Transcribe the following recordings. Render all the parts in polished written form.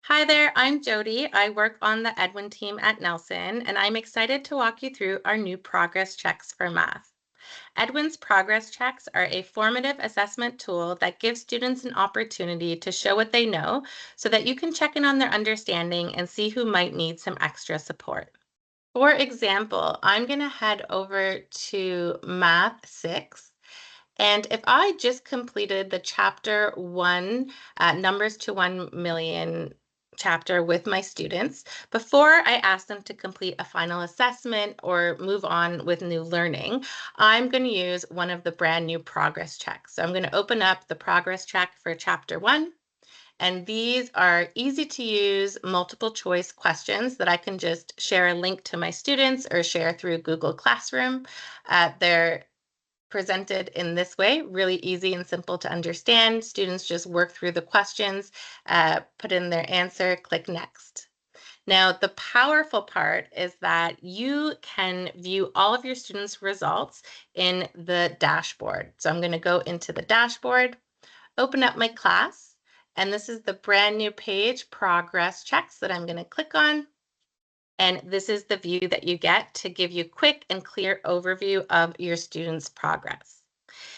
Hi there, I'm Jody. I work on the Edwin team at Nelson, and I'm excited to walk you through our new progress checks for math. Edwin's progress checks are a formative assessment tool that gives students an opportunity to show what they know so that you can check in on their understanding and see who might need some extra support. For example, I'm going to head over to Math 6. And if I just completed the chapter 1, numbers to 1 million chapter with my students, before I ask them to complete a final assessment or move on with new learning, I'm going to use one of the brand new progress checks. So I'm going to open up the progress check for chapter 1. And these are easy to use multiple choice questions that I can just share a link to my students or share through Google Classroom. They're presented in this way, really easy and simple to understand. Students just work through the questions, put in their answer, click next. Now, the powerful part is that you can view all of your students' results in the dashboard. So I'm going to go into the dashboard, open up my class, and this is the brand new page, Progress Checks, that I'm going to click on. And this is the view that you get to give you quick and clear overview of your students' progress.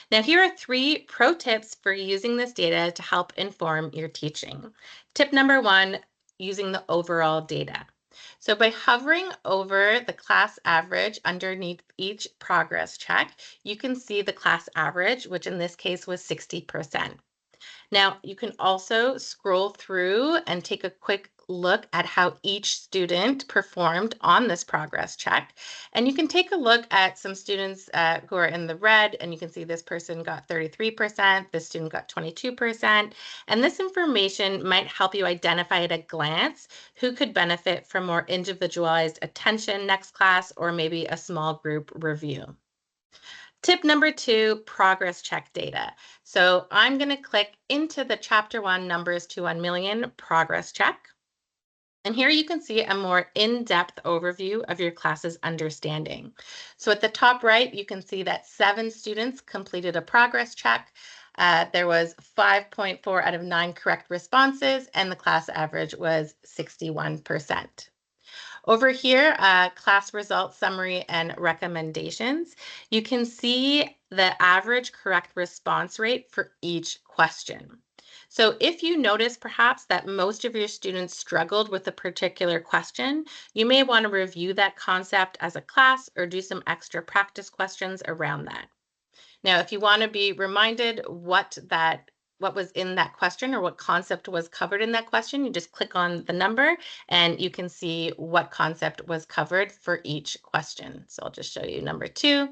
Now, here are 3 pro tips for using this data to help inform your teaching. Tip number 1, using the overall data. So by hovering over the class average underneath each progress check, you can see the class average, which in this case was 60%. Now, you can also scroll through and take a quick look at how each student performed on this progress check. And you can take a look at some students who are in the red, and you can see this person got 33%, this student got 22%. And this information might help you identify at a glance who could benefit from more individualized attention next class or maybe a small group review. Tip number 2, progress check data. So I'm going to click into the chapter 1 numbers to 1 million progress check. And here you can see a more in-depth overview of your class's understanding. So at the top right, you can see that 7 students completed a progress check. There was 5.4 out of 9 correct responses, and the class average was 61%. Over here, class results summary and recommendations. You can see the average correct response rate for each question. So if you notice perhaps that most of your students struggled with a particular question, you may want to review that concept as a class or do some extra practice questions around that. Now, if you want to be reminded what was in that question or what concept was covered in that question, you just click on the number and you can see what concept was covered for each question. So I'll just show you number 2,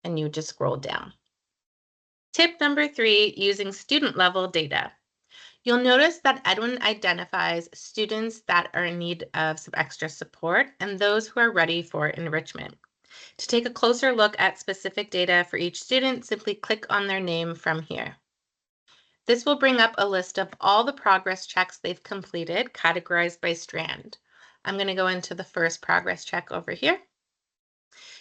and you just scroll down. Tip number 3, using student level data. You'll notice that Edwin identifies students that are in need of some extra support and those who are ready for enrichment. To take a closer look at specific data for each student, simply click on their name from here. This will bring up a list of all the progress checks they've completed, categorized by strand. I'm going to go into the first progress check over here.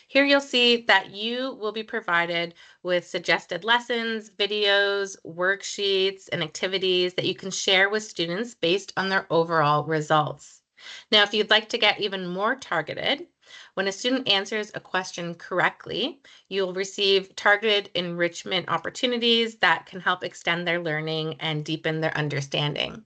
Here you'll see that you will be provided with suggested lessons, videos, worksheets, and activities that you can share with students based on their overall results. Now, if you'd like to get even more targeted, when a student answers a question correctly, you'll receive targeted enrichment opportunities that can help extend their learning and deepen their understanding.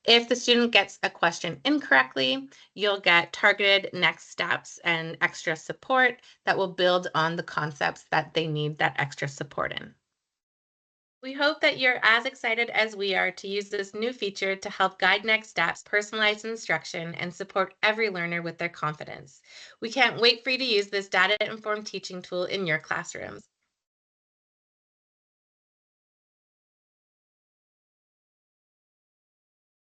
If the student gets a question incorrectly, you'll get targeted next steps and extra support that will build on the concepts that they need that extra support in. We hope that you're as excited as we are to use this new feature to help guide next steps, personalize instruction, and support every learner with their confidence. We can't wait for you to use this data-informed teaching tool in your classrooms.